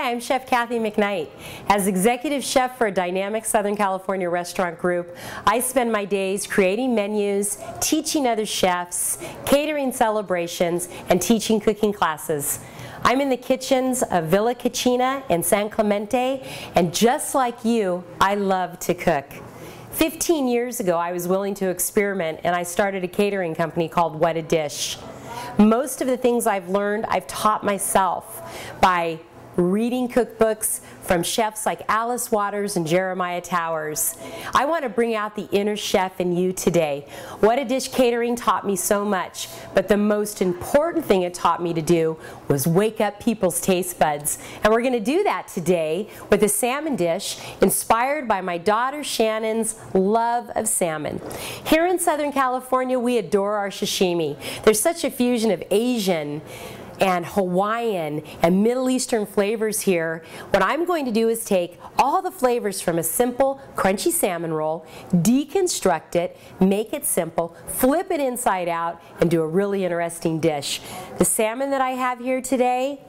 Hi, I'm Chef Cathy McKnight. As executive chef for a dynamic Southern California restaurant group, I spend my days creating menus, teaching other chefs, catering celebrations, and teaching cooking classes. I'm in the kitchens of Villa Cucina in San Clemente, and just like you, I love to cook. 15 years ago, I was willing to experiment, and I started a catering company called What a Dish. Most of the things I've learned, I've taught myself by reading cookbooks from chefs like Alice Waters and Jeremiah Towers. I want to bring out the inner chef in you today. What a Dish catering taught me so much, but the most important thing it taught me to do was wake up people's taste buds. And we're going to do that today with a salmon dish inspired by my daughter Shannon's love of salmon. Here in Southern California, we adore our sashimi. There's such a fusion of Asian and Hawaiian and Middle Eastern flavors here. What I'm going to do is take all the flavors from a simple crunchy salmon roll, deconstruct it, make it simple, flip it inside out, and do a really interesting dish. The salmon that I have here today,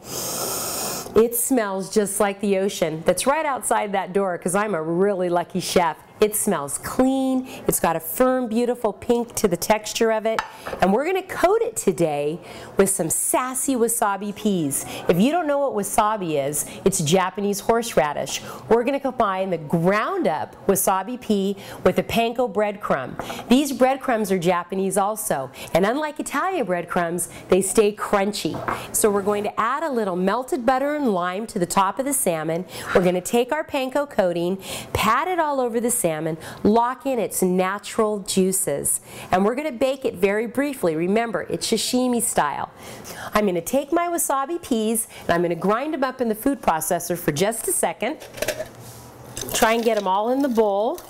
it smells just like the ocean that's right outside that door, because I'm a really lucky chef. It smells clean, it's got a firm, beautiful pink to the texture of it, and we're going to coat it today with some sassy wasabi peas. If you don't know what wasabi is, it's Japanese horseradish. We're going to combine the ground up wasabi pea with the panko breadcrumb. These breadcrumbs are Japanese also, and unlike Italian breadcrumbs, they stay crunchy. So we're going to add a little melted butter and lime to the top of the salmon. We're going to take our panko coating, pat it all over the salmon, lock in its natural juices, and we're going to bake it very briefly. Remember, it's sashimi style. I'm going to take my wasabi peas and I'm going to grind them up in the food processor for just a second. Try and get them all in the bowl.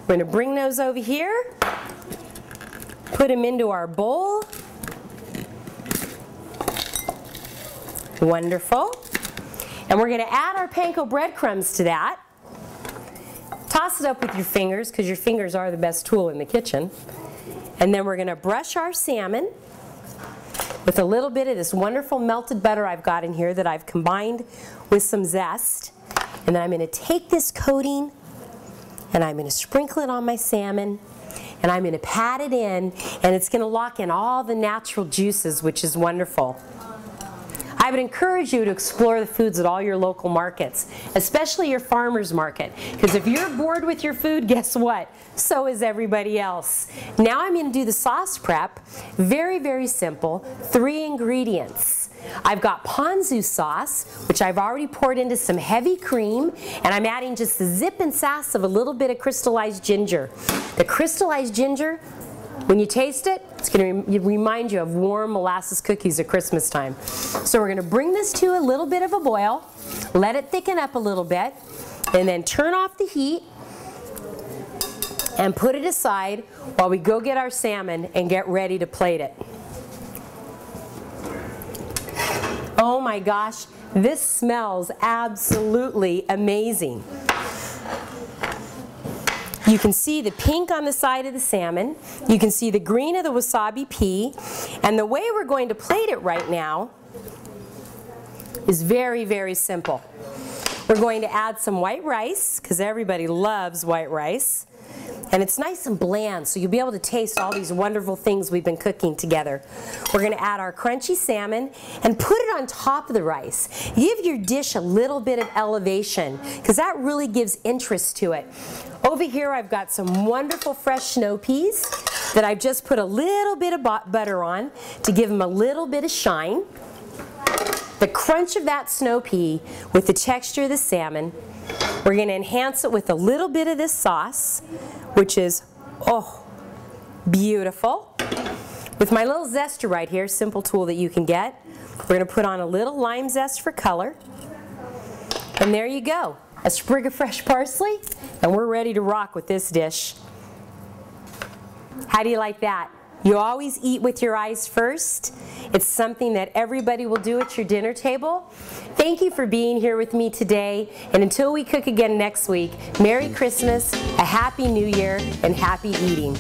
We're going to bring those over here. Put them into our bowl. Wonderful. And we're going to add our panko breadcrumbs to that. Toss it up with your fingers, because your fingers are the best tool in the kitchen. And then we're going to brush our salmon with a little bit of this wonderful melted butter I've got in here that I've combined with some zest. And then I'm going to take this coating and I'm going to sprinkle it on my salmon. And I'm going to pat it in, and it's going to lock in all the natural juices, which is wonderful. I would encourage you to explore the foods at all your local markets, especially your farmer's market, because if you're bored with your food, guess what? So is everybody else. Now I'm going to do the sauce prep. Very, very simple. 3 ingredients. I've got ponzu sauce, which I've already poured into some heavy cream, and I'm adding just the zip and sass of a little bit of crystallized ginger. The crystallized ginger, when you taste it, it's going to remind you of warm molasses cookies at Christmas time. So we're going to bring this to a little bit of a boil, let it thicken up a little bit, and then turn off the heat and put it aside while we go get our salmon and get ready to plate it. Oh my gosh, this smells absolutely amazing. You can see the pink on the side of the salmon. You can see the green of the wasabi pea. And the way we're going to plate it right now is very, very simple. We're going to add some white rice, because everybody loves white rice. And it's nice and bland, so you'll be able to taste all these wonderful things we've been cooking together. We're going to add our crunchy salmon and put it on top of the rice. Give your dish a little bit of elevation, because that really gives interest to it. Over here I've got some wonderful fresh snow peas that I've just put a little bit of butter on to give them a little bit of shine. The crunch of that snow pea with the texture of the salmon. We're going to enhance it with a little bit of this sauce, which is, oh, beautiful. With my little zester right here, simple tool that you can get, we're going to put on a little lime zest for color. And there you go, a sprig of fresh parsley, and we're ready to rock with this dish. How do you like that? You always eat with your eyes first. It's something that everybody will do at your dinner table. Thank you for being here with me today, and until we cook again next week, Merry Christmas, a Happy New Year, and happy eating.